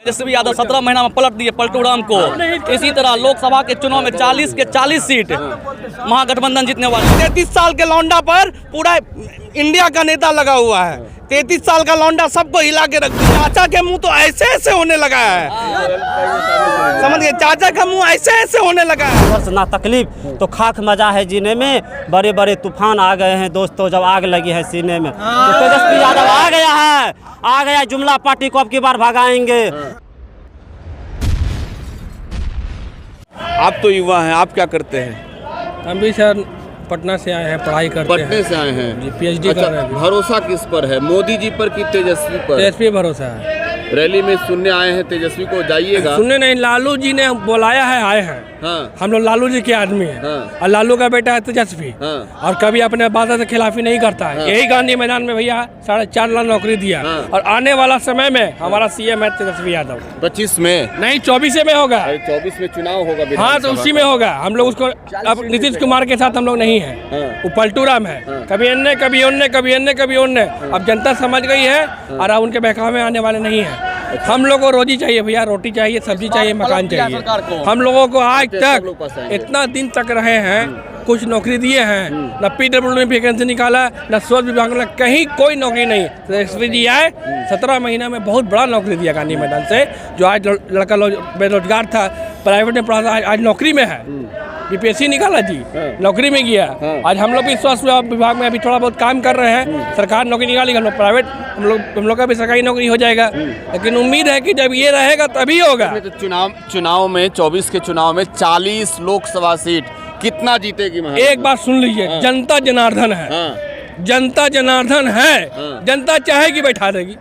तेजस्वी यादव 17 महीना में पलट दिए पलटू राम को। इसी तरह लोकसभा के चुनाव में 40 के 40 सीट महागठबंधन जीतने वाले। 33 साल के लौंडा पर पूरा इंडिया का नेता लगा हुआ है। 33 साल का लौंडा सबको हिला के रख दिया। चाचा के मुंह तो ऐसे ऐसे होने लगा है, समझ गए? चाचा का मुंह ऐसे ऐसे होने लगा है। ना तकलीफ तो खाक मजा है जीने में। बड़े बड़े तूफान आ गए हैं दोस्तों, जब आग लगी है सीने में तो तेजस्वी यादव आ गया है, आ गया जुमला पार्टी को अब की बार भगाएंगे। आप तो युवा हैं, आप क्या करते हैं? हम भी सर पटना से आए हैं, पढ़ाई करते हैं। पटने से आए हैं जी, पीएचडी कर रहे हैं। भरोसा किस पर है, मोदी जी पर कि तेजस्वी पर? तेजस्वी भरोसा है। रैली में सुनने आए हैं तेजस्वी को, जाइएगा? सुनने नहीं, लालू जी ने बुलाया है, आए हैं। हाँ। हम लोग लालू जी के आदमी हैं। हाँ। और लालू का बेटा है तेजस्वी। हाँ। और कभी अपने बात से खिलाफी नहीं करता है। हाँ। यही गांधी मैदान में भैया 4.5 लाख नौकरी दिया। हाँ। और आने वाला समय में हमारा सीएम है तेजस्वी यादव। 25 में नहीं, 24 में होगा। 24 में चुनाव होगा। हाँ, तो उसी में होगा। हम लोग उसको अब नीतीश कुमार के साथ हम लोग नहीं है। हाँ। वो पलटू राम है। कभी अन्य कभी उन्ने, कभी अन्य कभी उन्ने। अब जनता समझ गई है और अब उनके बहकावे में आने वाले नहीं है। हम लोग को रोजी चाहिए भैया, रोटी चाहिए, सब्जी चाहिए, मकान चाहिए। हम लोगों को आज तक इतना दिन तक रहे हैं, कुछ नौकरी दिए हैं, न PWD में वैकेंसी निकाला, न स्वास्थ्य विभाग में, कहीं कोई नौकरी नहीं। तेजस्वी जी आए, 17 महीना में बहुत बड़ा नौकरी दिया गांधी मैदान से। जो आज लड़का बेरोजगार था, प्राइवेट में पढ़ा था, आज नौकरी में है। BPSC निकाला जी, नौकरी में गया। आज हम लोग भी स्वास्थ्य विभाग में अभी थोड़ा बहुत काम कर रहे हैं। सरकार नौकरी निकालेगी, हम लोग प्राइवेट, हम लोग का भी सरकारी नौकरी हो जाएगा। लेकिन उम्मीद है कि जब ये रहेगा तभी होगा। तो चुनाव में 24 के चुनाव में 40 लोकसभा सीट कितना जीतेगी? एक बात सुन लीजिए, जनता जनार्दन है। जनता जनार्दन है। जनता चाहेगी बैठा देगी,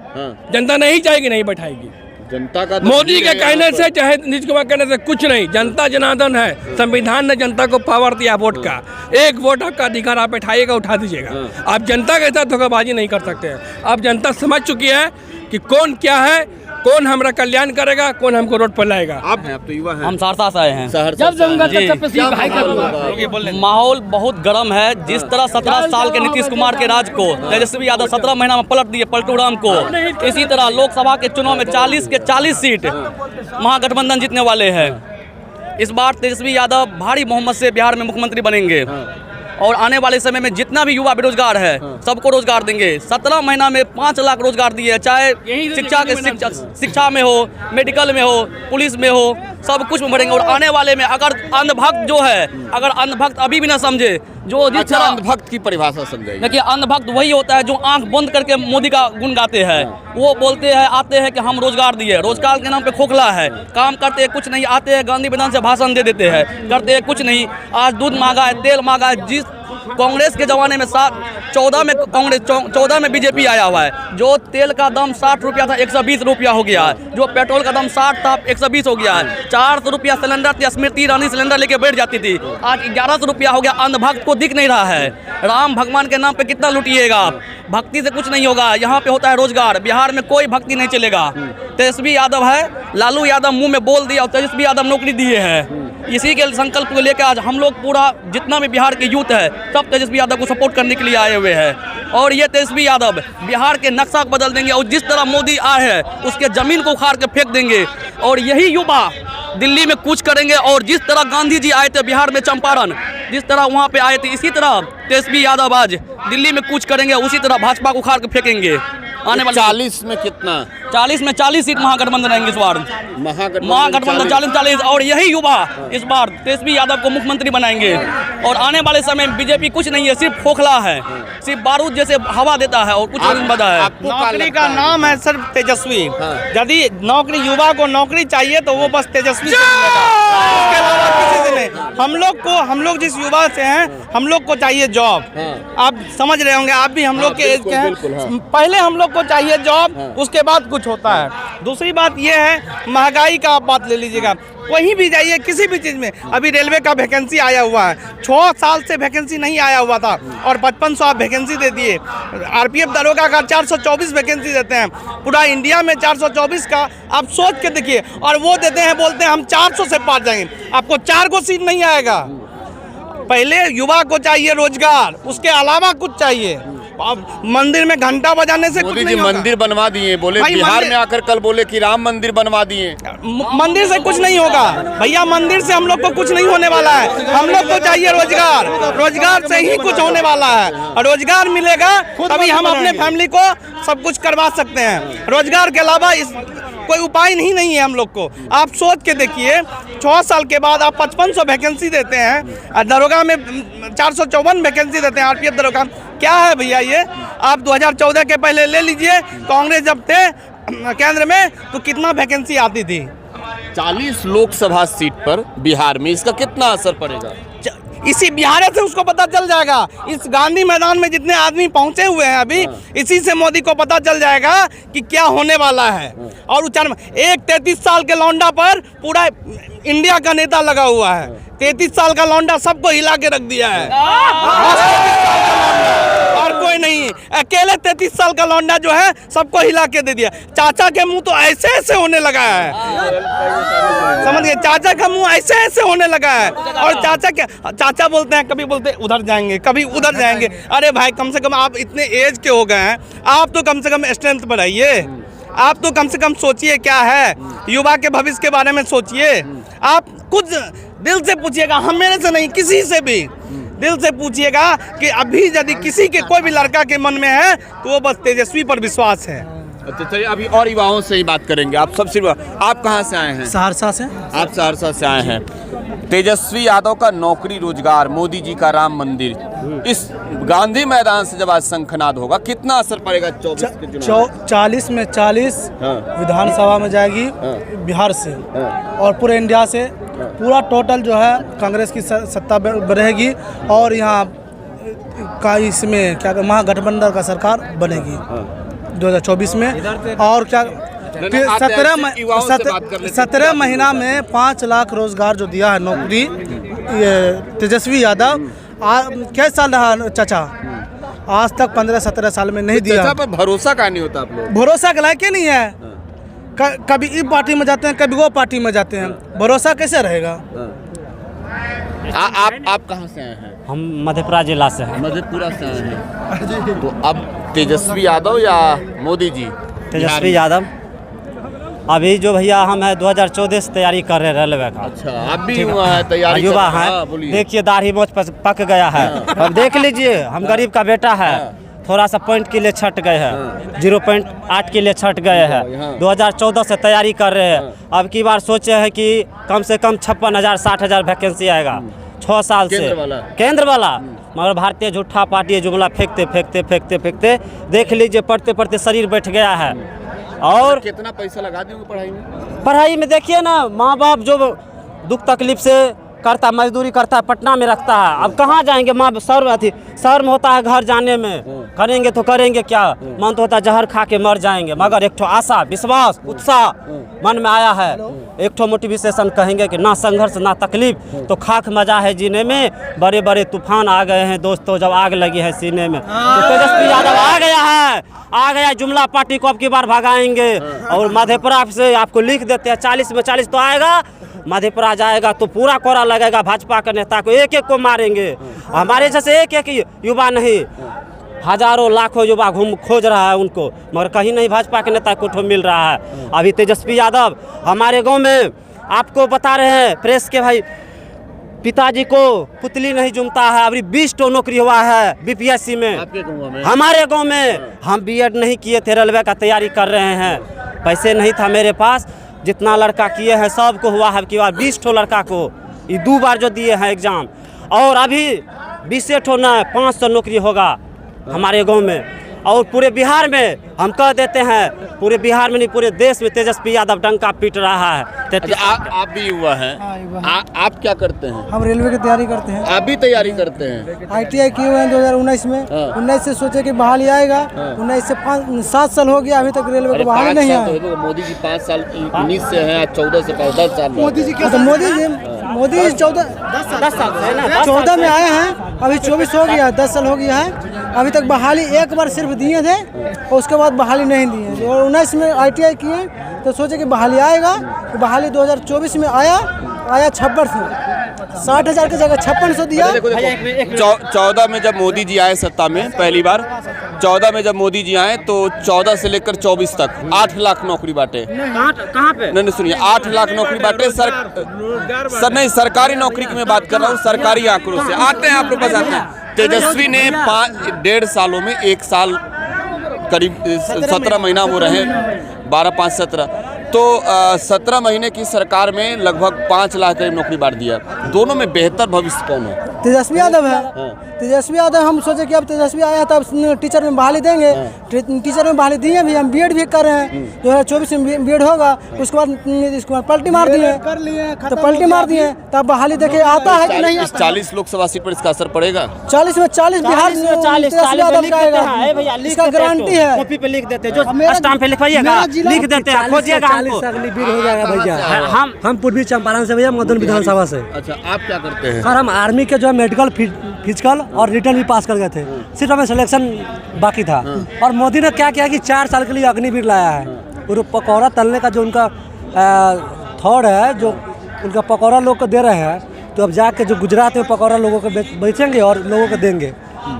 जनता नहीं चाहेगी नहीं बैठाएगी। जनता का मोदी के कहने से चाहे नीतीश कुमार कहने से कुछ नहीं, जनता जनार्दन है। संविधान ने जनता को पावर दिया वोट का। एक वोट आपका अधिकार, आप बैठाइएगा, उठा दीजिएगा। आप जनता के साथ धोखाबाजी नहीं कर सकते हैं। अब जनता समझ चुकी है कि कौन क्या है, कौन हमारा कल्याण करेगा, कौन हमको रोड पर लाएगा। आप तो युवा हैं। हम सहरसा से आए हैं। माहौल बहुत गर्म है। जिस तरह 17 साल के नीतीश कुमार के राज को तेजस्वी यादव 17 महीना में पलट दिए पलटू राम को। इसी तरह लोकसभा के चुनाव में 40 के 40 सीट महागठबंधन जीतने वाले हैं। इस बार तेजस्वी यादव भारी बहुमत से बिहार में मुख्यमंत्री बनेंगे। और आने वाले समय में जितना भी युवा बेरोजगार है सबको रोजगार देंगे। 17 महीना में 5 लाख रोजगार दिए, चाहे शिक्षा में हो, मेडिकल में हो, पुलिस में हो, सब कुछ में बढ़ेंगे। और आने वाले में अगर अंधभक्त जो है, अगर अंधभक्त अभी भी ना समझे, जो जिस तरह अंधभक्त की परिभाषा समझाइए। देखिए, अंधभक्त वही होता है जो आंख बंद करके मोदी का गुण गाते हैं। वो बोलते हैं, आते हैं कि हम रोजगार दिए, रोजगार के नाम पे खोखला है, काम करते हैं कुछ नहीं, आते हैं गांधी मैदान से भाषण दे देते हैं, करते हैं कुछ नहीं। आज दूध मांगा है, तेल मांगा है। जिस कांग्रेस के जमाने में 14 में बीजेपी आया हुआ है, जो तेल का दाम 60 रुपया था 120 रुपया हो गया है। जो पेट्रोल का दाम 60 था 120 हो गया है। 400 रुपया सिलेंडर थी, स्मृति ईरानी सिलेंडर लेके बैठ जाती थी, आज 1100 रुपया हो गया। अंधभक्त को दिख नहीं रहा है। राम भगवान के नाम पे कितना लूटिएगा आप, भक्ति से कुछ नहीं होगा। यहाँ पे होता है रोजगार, बिहार में कोई भक्ति नहीं चलेगा। तेजस्वी यादव है, लालू यादव मुंह में बोल दिया और तेजस्वी यादव नौकरी दिए हैं। इसी के संकल्प को लेकर आज हम लोग पूरा जितना भी बिहार के यूथ है सब तेजस्वी यादव को सपोर्ट करने के लिए आए हुए हैं। और ये तेजस्वी यादव बिहार के नक्शा को बदल देंगे। और जिस तरह मोदी आए हैं उसके जमीन को उखाड़ के फेंक देंगे। और यही युवा दिल्ली में कूच करेंगे। और जिस तरह गांधी जी आए थे बिहार में चंपारण, जिस तरह वहाँ पे आए थे, इसी तरह तेजस्वी यादव आज दिल्ली में कूच करेंगे। उसी तरह भाजपा को उखाड़ के फेंकेंगे। आने वाले 40 में कितना? 40 में 40 सीट महागठबंधन रहेंगे इस बार। महागठबंधन 40 और यही युवा इस बार तेजस्वी यादव को मुख्यमंत्री बनाएंगे। और आने वाले समय में बीजेपी कुछ नहीं है, सिर्फ खोखला है, सिर्फ बारूद जैसे हवा देता है और कुछ नहीं बता है। नौकरी का नाम है सर तेजस्वी। यदि नौकरी, युवा को नौकरी चाहिए तो वो बस तेजस्वी से मिलेगा, उसके अलावा किसी से नहीं। हम लोग जिस युवा से हैं, हम लोग को चाहिए जॉब। आप समझ रहे होंगे, आप भी हम लोग के एज के हैं। पहले हम लोग को चाहिए जॉब, उसके बाद कुछ होता है। दूसरी बात ये है, महंगाई का आप बात ले लीजिएगा, कहीं भी जाइए किसी भी चीज़ में। अभी रेलवे का वैकेंसी आया हुआ है, 6 साल से वैकेंसी नहीं आया हुआ था और 5500 आप वैकेंसी दे दिए। RPF दरोगा का 424 वैकेंसी देते हैं, पूरा इंडिया में 424 का आप सोच के देखिए। और वो देते हैं, बोलते हैं हम 400 से पार जाएंगे, आपको 4 को सीट नहीं आएगा। पहले युवा को चाहिए रोजगार, उसके अलावा कुछ चाहिए। अब मंदिर में घंटा बजाने से कुछ मोदी जी नहीं होगा। मंदिर बनवा दिए, बोले भाई बिहार मंदिर- में आकर कल बोले कि राम मंदिर बनवा दिए। मंदिर से कुछ नहीं होगा भैया, मंदिर से हम लोग को कुछ नहीं होने वाला है। हम लोग को चाहिए रोजगार, रोजगार से ही कुछ होने वाला है। और रोजगार मिलेगा तभी हम अपने फैमिली को सब कुछ करवा सकते हैं। रोजगार के अलावा इस कोई उपाय नहीं है हम लोग को। आप सोच के देखिए, 6 साल के बाद आप 5500 वैकेंसी देते हैं और दरोगा में 454 वैकेंसी देते हैं आरपीएफ दरोगा। क्या है भैया ये? आप 2014 के पहले ले लीजिए, कांग्रेस जब थे केंद्र में तो कितना वैकेंसी आती थी। 40 लोकसभा सीट पर बिहार में इसका कितना असर पड़ेगा? इसी बिहार से उसको पता चल जाएगा। इस गांधी मैदान में जितने आदमी पहुंचे हुए हैं अभी, इसी से मोदी को पता चल जाएगा कि क्या होने वाला है। और एक 33 साल के लौंडा पर पूरा इंडिया का नेता लगा हुआ है। 33 साल का लौंडा सबको हिला के रख दिया है, और कोई नहीं। अकेले 33 साल का लौंडा जो है सबको हिला के दे दिया। चाचा के मुंह तो ऐसे ऐसे होने लगा है, समझ गए? चाचा का मुंह ऐसे ऐसे होने लगा है। और चाचा बोलते हैं, कभी बोलते उधर जाएंगे, कभी उधर जाएंगे। अरे भाई, कम से कम आप इतने एज के हो गए हैं, आप तो कम से कम स्ट्रेंथ बढ़ाइए। आप तो कम से कम सोचिए क्या है, युवा के भविष्य के बारे में सोचिए। आप कुछ दिल से पूछिएगा, हम मेरे से नहीं, किसी से भी दिल से पूछिएगा कि अभी यदि किसी के कोई भी लड़का के मन में है तो वो बस तेजस्वी पर विश्वास है। अच्छा चलिए, अभी और युवाओं से ही बात करेंगे। आप सबसे आप कहाँ से आए हैं? सहरसा से। आप सहरसा से आए हैं। तेजस्वी यादव का नौकरी रोजगार, मोदी जी का राम मंदिर, इस गांधी मैदान से जब आज शंखनाद होगा, कितना असर पड़ेगा 24 के चुनाव? 40 में 40 विधानसभा में जाएगी बिहार से, और पूरे इंडिया से पूरा टोटल जो है कांग्रेस की सत्ता रहेगी। और यहाँ का इसमें क्या महागठबंधन का सरकार बनेगी 2024 में। और क्या 17 महीना में 5 लाख रोजगार जो दिया है नौकरी ये तेजस्वी यादव। क्या साल रहा चाचा? आज तक 15-17 साल में नहीं दिया। पर भरोसा का नहीं होता आप लोग? भरोसा के लायक नहीं है। कभी इस पार्टी में जाते हैं, कभी वो पार्टी में जाते हैं, भरोसा कैसे रहेगा? आप कहाँ से आए हैं? हम मधेपुरा जिला से हैं। मधेपुरा से आए हैं। तो अब तेजस्वी यादव या मोदी जी? तेजस्वी यादव। अभी जो भैया हम है 2014 से तैयारी कर रहे हैं रेलवे का। अच्छा, अब भी हुआ है तैयारी? युवा है, देखिए दाढ़ी मोछ पक गया है। अब देख लीजिए, हम गरीब का बेटा है, थोड़ा सा पॉइंट के लिए छट गए हैं, 0.8 के लिए छट गए हैं। 2014 से तैयारी कर रहे हैं। अब की बार सोचे हैं कि कम से कम 56,000-60,000 वैकेंसी आएगा 6 साल से, केंद्र वाला। मगर भारतीय झूठा पार्टी जुमला फेंकते देख लीजिए, पढ़ते शरीर बैठ गया है। और कितना पैसा लगा देंगे पढ़ाई में? पढ़ाई में देखिए ना, माँ बाप जो दुख तकलीफ से करता, मजदूरी करता है, पटना में रखता है। अब कहाँ जाएंगे? माँ शर्म होता है घर जाने में। करेंगे तो करेंगे क्या? मन तो होता है जहर खा के मर जाएंगे। मगर एक ठो आशा, विश्वास, उत्साह मन में आया है। एक ठो मोटिवेशन कहेंगे कि ना संघर्ष ना तकलीफ तो खाक मजा है जीने में। बड़े बड़े तूफान आ गए हैं दोस्तों, जब आग लगी है सीने में। तो तेजस्वी यादव आ गया जुमला पार्टी को अब की बार भगाएंगे। और मधेपुरा से आपको लिख देते हैं 40 में 40 तो आएगा। मधेपुरा जाएगा तो पूरा कोरा लगेगा भाजपा के नेता को, एक एक को मारेंगे। हमारे जैसे एक युवा नहीं, हजारों लाखों युवा खोज रहा है उनको, मगर कहीं नहीं भाजपा के नेता को मिल रहा है। अभी तेजस्वी यादव हमारे गांव में आपको बता रहे हैं प्रेस के भाई, पिताजी को पुतली नहीं जूमता है। अभी 20 टो नौकरी हुआ है बीपीएससी में। आपके गाँव में? हमारे गांव में। हम बीएड नहीं किए थे, रेलवे का तैयारी कर रहे हैं, पैसे नहीं था मेरे पास। जितना लड़का किए हैं सबको हुआ है कि 20 ठो लड़का को ये 2 बार जो दिए हैं एग्जाम। और अभी 20 ठो न 500 नौकरी होगा हमारे गांव में। और पूरे बिहार में हम कह देते हैं, पूरे बिहार में नहीं पूरे देश में तेजस्वी यादव डंका पीट रहा है। अच्छा, आप भी युवा हैं? आप क्या करते हैं? हम रेलवे की तैयारी करते हैं। आप भी तैयारी करते हैं? ITI किए हुए हैं 2019 में। 19 से सोचे कि बहाली आएगा। 19 से 7 साल हो गया, अभी तक रेलवे को बहाली नहीं आया। मोदी जी 5 साल 19 से हैं, 14 से 10 साल। मोदी जी 14 में आए हैं, अभी 24 हो गया, 10 साल हो गया है। अभी तक बहाली एक बार सिर्फ दिए थे और उसके बाद बहाली नहीं दिए। और 19 में ITI किए तो सोचे कि बहाली आएगा, तो बहाली 2024 में आया 5600, 60,000 की जगह 5600 दिया। 14 में जब मोदी जी आए सत्ता में पहली बार, 14 में जब मोदी जी आए तो 14 से लेकर 24 तक 8 लाख नौकरी बांटे। कहाँ पे? नहीं सुनिए, 8 लाख नौकरी बांटे सर नहीं, सरकारी नौकरी की मैं बात कर रहा हूँ, सरकारी आंकड़ों से आते हैं, आपके पास आते हैं। तेजस्वी ने 1.5 सालों में 1 साल करीब 17 महीना वो रहे, 12, 5, 17 तो 17 महीने की सरकार में लगभग 5 लाख करीब नौकरी बांट दिया। दोनों में बेहतर भविष्य कौन है? तेजस्वी यादव है। तेजस्वी यादव, हम सोचे कि अब तेजस्वी आया है तब टीचर में बहाली देंगे। टीचर में बहाली दिए भी, हम बीएड भी कर रहे हैं। 2024 में बीएड होगा, उसके बाद पलटी मार दिए, तो पलटी मार दिए, तब बहाली देखे आता है कि नहीं। 40 लोकसभा सीट पर इसका असर पड़ेगा। 40 में 40 बिहार में 40 यादव का आएगा, इसका गारंटी है। कॉपी पे लिख देते, जो स्टाम्प पे लिखवाइएगा, लिख देते हैं, खोजिएगा हमको। अगली बीड हो जाएगा भैया। हम पूर्वी चंपारण से भैया, मदन विधानसभा से। अच्छा, आप क्या करते हैं? सर हम आर्मी के जो है मेडिकल, फिजिकल और रिटर्न भी पास कर गए थे, सिर्फ हमें सिलेक्शन बाकी था। और मोदी ने क्या किया कि 4 साल के लिए अग्निवीर लाया है। और पकौड़ा तलने का जो उनका थॉट है, जो उनका पकौड़ा लोग को दे रहे हैं, तो अब जाके जो गुजरात में पकौड़ा लोगों को बेचेंगे और लोगों को देंगे।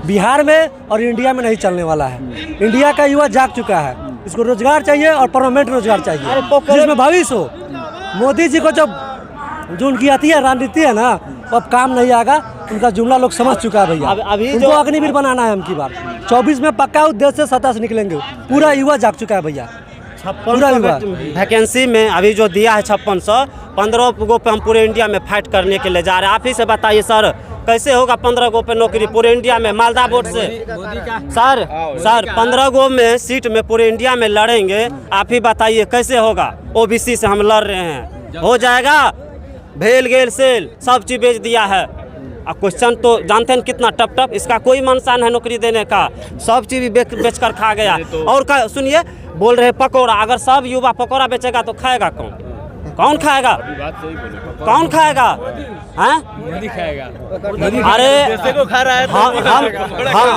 बिहार में और इंडिया में नहीं चलने वाला है। इंडिया का युवा जाग चुका है, इसको रोजगार चाहिए और परमानेंट रोजगार चाहिए जिसमें भविष्य हो। मोदी जी को जो उनकी आती है रणनीति है ना, अब काम नहीं आएगा। उनका जुमला लोग समझ चुका है भैया। अभी उनको अग्निवीर बनाना है हमकी बार। 24 में पक्का उद्देश्य से सत्ता से निकलेंगे। पूरा युवा जाग चुका है भैया, पूरा युवा। वैकेंसी में अभी जो दिया है 5600, 15 गो पे हम पूरे इंडिया में फाइट करने के लिए जा रहे हैं। आप ही से बताइए सर, कैसे होगा 15 गो पे नौकरी पूरे इंडिया में? मालदा बोर्ड से सर 15 गो में सीट में पूरे इंडिया में लड़ेंगे। आप ही बताइए कैसे होगा? ओबीसी से हम लड़ रहे हैं, हो जाएगा? भेल गेल सेल सब चीज बेच दिया है। अब क्वेश्चन तो जानते हैं कितना टप, इसका कोई मनसान है नौकरी देने का, सब चीज बेच कर खा गया। और सुनिए, बोल रहे पकौड़ा, अगर सब युवा पकौड़ा बेचेगा तो खाएगा कौन? कौन खाएगा? कौन खाएगा? हैं? मोदी खाएगा। अरे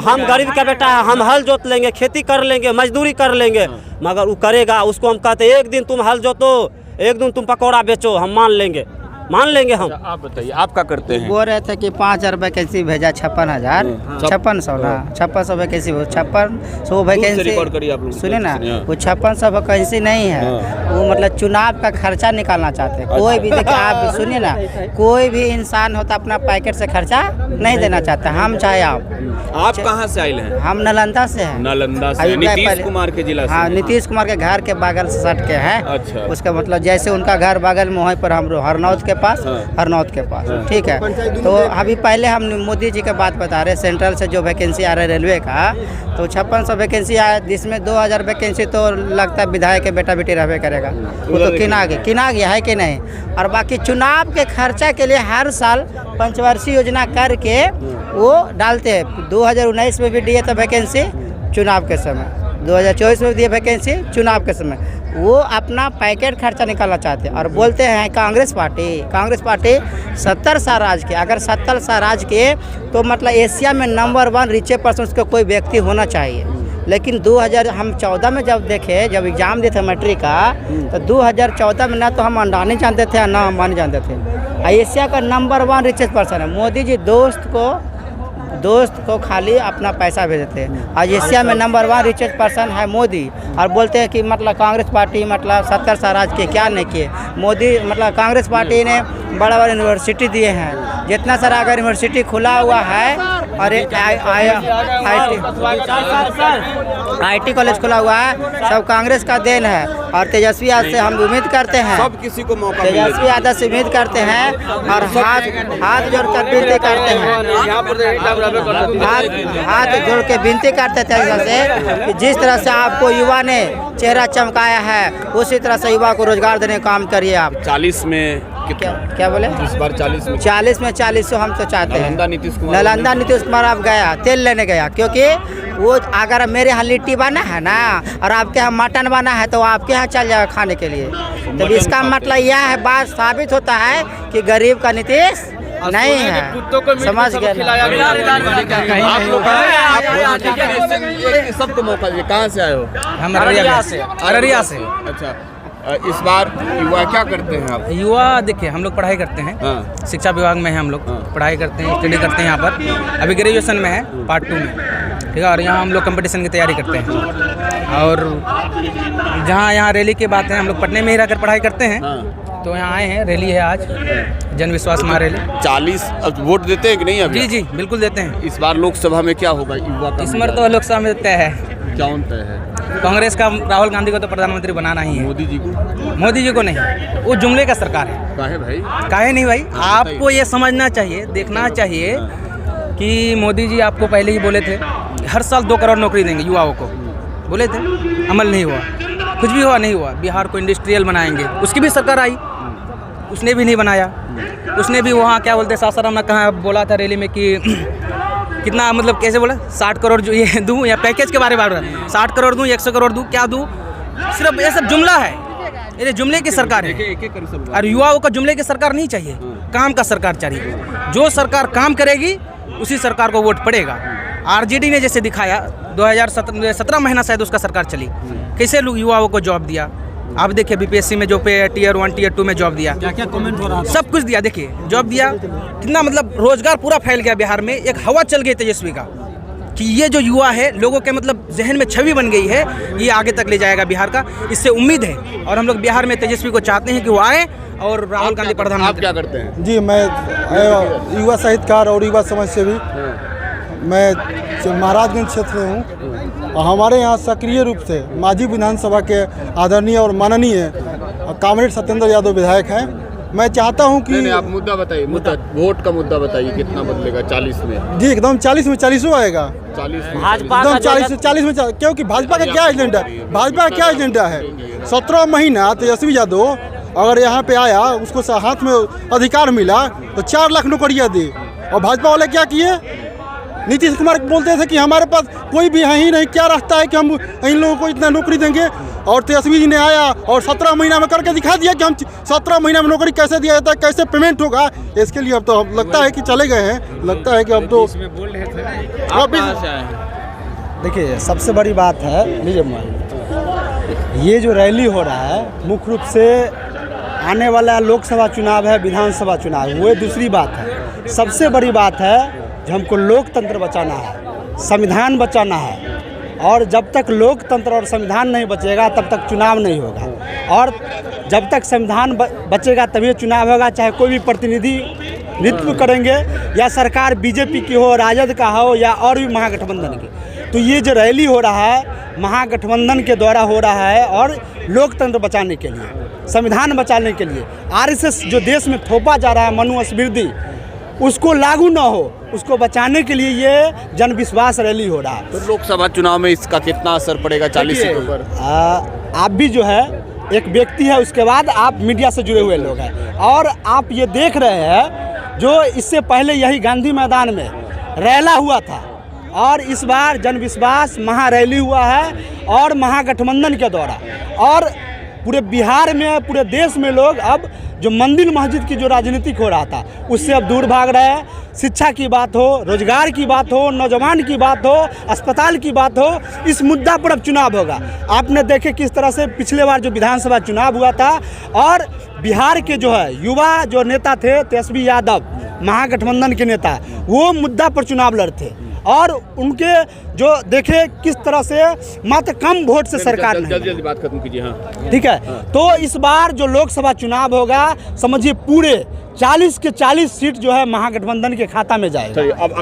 हम गरीब का बेटा है, हम हल जोत लेंगे, खेती कर लेंगे, मजदूरी कर लेंगे, मगर वो करेगा। उसको हम कहते एक दिन तुम हल जोतो, एक दिन तुम पकौड़ा बेचो, हम मान लेंगे हम। आप बताइए, आप क्या करते हैं? बोल रहे थे कि 5000 वैकेंसी भेजा, 56,000 5600 ना 5600 वैकेंसी, 5600 वैकेंसी। सुनिए ना, वो 5600 वैकेंसी नहीं है, वो मतलब चुनाव का खर्चा निकालना चाहते हैं। कोई भी देखिए, आप सुनिए ना, कोई भी इंसान होता अपना पैकेट से खर्चा नहीं देना चाहता। हम चाहे आप कहाँ से आए हैं? हम नालंदा से हैं। नालंदा से, नीतीश कुमार के जिला से? हाँ, नीतीश कुमार के घर के बगल से सट के हैं। अच्छा। उसका मतलब जैसे उनका घर बगल में, वहीं पर हम हरनौत के पास, हरनौत के पास, ठीक है। तो अभी पहले हम मोदी जी के बात बता रहे, सेंट्रल से जो वैकेंसी आ रहा है रेलवे का, तो 5600 वैकेंसी आया, जिसमें 2000 वैकेंसी तो लगता है विधायक के बेटा बेटी रहबे करेगा, वो तो किना गया है कि नहीं। और बाकी चुनाव के खर्चा के लिए हर साल पंचवर्षीय योजना करके वो डालते हैं। 2019 में भी दिए थे वैकेंसी चुनाव के समय, 2024 में भी दिए वैकेंसी चुनाव के समय। वो अपना पैकेट खर्चा निकालना चाहते हैं और बोलते हैं कांग्रेस पार्टी 70 साल राज के। अगर 70 साल राज के तो मतलब एशिया में नंबर 1 रिचे पर्सन उसका कोई व्यक्ति होना चाहिए। लेकिन 2014 में जब देखे, जब एग्ज़ाम दिए थे मैट्रिक का, तो 2014 में ना तो हम अंडानी जानते थे ना अंबानी जानते थे। एशिया का नंबर 1 रिचेस्ट पर्सन है। मोदी जी दोस्त को खाली अपना पैसा भेजते हैं। आज एशिया में नंबर 1 रिचेस्ट पर्सन है मोदी, और बोलते हैं कि मतलब कांग्रेस पार्टी मतलब 70 साल राज के क्या नहीं किए। मोदी मतलब कांग्रेस पार्टी ने बड़ा यूनिवर्सिटी दिए हैं, जितना सारा अगर यूनिवर्सिटी खुला हुआ है, और IT कॉलेज खुला हुआ है, सब कांग्रेस का देन है। और तेजस्वी यादव से हम उम्मीद करते हैं, सब किसी को मौका तेजस्वी यादव से उम्मीद करते हैं और हाथ जोड़कर विनती करते हैं, हाथ जोड़ के विनती करते थे से कि जिस तरह से आपको युवा ने चेहरा चमकाया है, उसी तरह से युवा को रोजगार देने का काम करिए आप। 40 में क्या बोले? इस बार 40 में 40 हम तो चाहते हैं। नालंदा नीतीश कुमार अब गया, तेल लेने गया, क्योंकि वो अगर मेरे यहाँ लिट्टी बना है ना और आपके यहाँ मटन बना है तो आपके यहाँ चल जाएगा खाने के लिए। तो इसका मतलब यह है, बात साबित होता है कि गरीब का नीतीश नहीं है। समझ गए? सबको मौका दिए। कहाँ से आए हो? हम अररिया से। अच्छा, इस बार युवा क्या करते हैं आप? युवा देखिए, हम लोग पढ़ाई करते हैं। शिक्षा विभाग में है हम लोग। पढ़ाई करते हैं, स्टडी करते हैं यहाँ पर। अभी ग्रेजुएशन में है, पार्ट 2 में। ठीक है। और यहाँ हम लोग कंपटीशन की तैयारी करते हैं। और जहाँ यहाँ रैली की बात है, हम लोग पटने में ही रहकर पढ़ाई करते हैं। तो यहाँ आए हैं, रैली है आज, जन विश्वास महारैली। 40 वोट देते हैं कि नहीं अभी? जी जी बिल्कुल देते हैं। इस बार लोकसभा में क्या होगा? युवा का इस बार तो लोकसभा में तय है। क्या तय है? कांग्रेस का राहुल गांधी को तो प्रधानमंत्री बनाना ही है। मोदी जी को? मोदी जी को नहीं, वो जुमले का सरकार है। काहे भाई? काहे नहीं भाई, आपको ये समझना चाहिए, देखना चाहिए कि मोदी जी आपको पहले ही बोले थे हर साल 2 करोड़ नौकरी देंगे युवाओं को, बोले थे, अमल नहीं हुआ, कुछ भी हुआ नहीं हुआ। बिहार को इंडस्ट्रियल बनाएंगे, उसकी भी सरकार आई, उसने भी नहीं बनाया। उसने भी वहाँ क्या बोलते सासाराम में कहाँ बोला था रैली में कि कितना मतलब कैसे बोला 60 करोड़ जो ये दूँ, या पैकेज के बारे में बात रहा है, 60 करोड़ दूँ, 100 करोड़ दूँ, क्या दूँ? सिर्फ ये सब जुमला है, ये जुमले की सरकार है। और युवाओं का जुमले की सरकार नहीं चाहिए, काम का सरकार चाहिए। जो सरकार काम करेगी उसी सरकार को वोट पड़ेगा। आरजेडी ने जैसे दिखाया 2017 महीना शायद उसका सरकार चली, कैसे लोग युवाओं को जॉब दिया। आप देखिए बीपीएससी में जो पे टियर 1 टियर 2 में जॉब दिया, क्या क्या कमेंट हो रहा है? सब कुछ दिया। देखिए जॉब दिया, कितना मतलब रोजगार पूरा फैल गया बिहार में। एक हवा चल गई तेजस्वी का कि ये जो युवा है, लोगों के मतलब जहन में छवि बन गई है, ये आगे तक ले जाएगा बिहार का, इससे उम्मीद है। और हम लोग बिहार में तेजस्वी को चाहते हैं कि वो आए और राहुल गांधी प्रधानमंत्री। आप क्या करते हैं? जी, मैं युवा साहित्यकार और युवा समाज सेवी, मैं महाराजगंज क्षेत्र में हूँ। और हमारे यहाँ सक्रिय रूप से मांझी विधानसभा के आदरणीय और माननीय कामरेड सत्येंद्र यादव विधायक हैं। मैं चाहता हूं कि नहीं, आप मुद्दा बताइए, मुद्दा वोट का मुद्दा बताइए, कितना बदलेगा 40 में? जी एकदम 40 में 40 आएगा। 40 में भाजपा एकदम का 40 में, क्योंकि भाजपा का क्या एजेंडा है? भाजपा का क्या एजेंडा है? 17 महीना तेजस्वी यादव अगर यहाँ पे आया, उसको हाथ में अधिकार मिला तो 4 लाख नौकरियाँ दी। और भाजपा वाले क्या किए? नीतीश कुमार बोलते थे कि हमारे पास कोई भी है ही नहीं, क्या रास्ता है कि हम इन लोगों को इतना नौकरी देंगे। और तेजस्वी जी ने आया और 17 महीना में करके दिखा दिया कि हम 17 महीना में नौकरी कैसे दिया जाता है, कैसे पेमेंट होगा। इसके लिए अब तो लगता है कि चले गए हैं, लगता है कि अब तो बोल रहे थे। देखिए सबसे बड़ी बात है, लीजिए मोबाइल, ये जो रैली हो रहा है मुख्य रूप से आने वाला लोकसभा चुनाव है, विधानसभा चुनाव, वो दूसरी बात है। सबसे बड़ी बात है जो हमको लोकतंत्र बचाना है, संविधान बचाना है। और जब तक लोकतंत्र और संविधान नहीं बचेगा तब तक चुनाव नहीं होगा। और जब तक संविधान बचेगा तभी चुनाव होगा, चाहे कोई भी प्रतिनिधित्व करेंगे, या सरकार बीजेपी की हो, राजद का हो, या और भी महागठबंधन की। तो ये जो रैली हो रहा है महागठबंधन के द्वारा हो रहा है, और लोकतंत्र बचाने के लिए, संविधान बचाने के लिए। आरएसएस जो देश में थोपा जा रहा है मनुस्मृति, उसको लागू ना हो, उसको बचाने के लिए ये जन विश्वास रैली हो रहा है। तो लोकसभा चुनाव में इसका कितना असर पड़ेगा 40 सीटों पर? आप भी जो है एक व्यक्ति है, उसके बाद आप मीडिया से जुड़े हुए लोग हैं, और आप ये देख रहे हैं जो इससे पहले यही गांधी मैदान में रैला हुआ था, और इस बार जन विश्वास महारैली हुआ है, और महागठबंधन के द्वारा। और पूरे बिहार में, पूरे देश में लोग अब जो मंदिर मस्जिद की जो राजनीतिक हो रहा था उससे अब दूर भाग रहे हैं। शिक्षा की बात हो, रोजगार की बात हो, नौजवान की बात हो, अस्पताल की बात हो, इस मुद्दा पर अब चुनाव होगा। आपने देखे किस तरह से पिछले बार जो विधानसभा चुनाव हुआ था, और बिहार के जो है युवा जो नेता थे तेजस्वी यादव, महागठबंधन के नेता, वो मुद्दा पर चुनाव लड़ते, और उनके जो देखे किस तरह से मात्र कम वोट से सरकार नहीं। जल्दी बात खत्म कीजिए। हाँ ठीक है। तो इस बार जो लोकसभा चुनाव होगा, समझिए पूरे 40 के 40 सीट जो है महागठबंधन के खाता में जाएगा। अब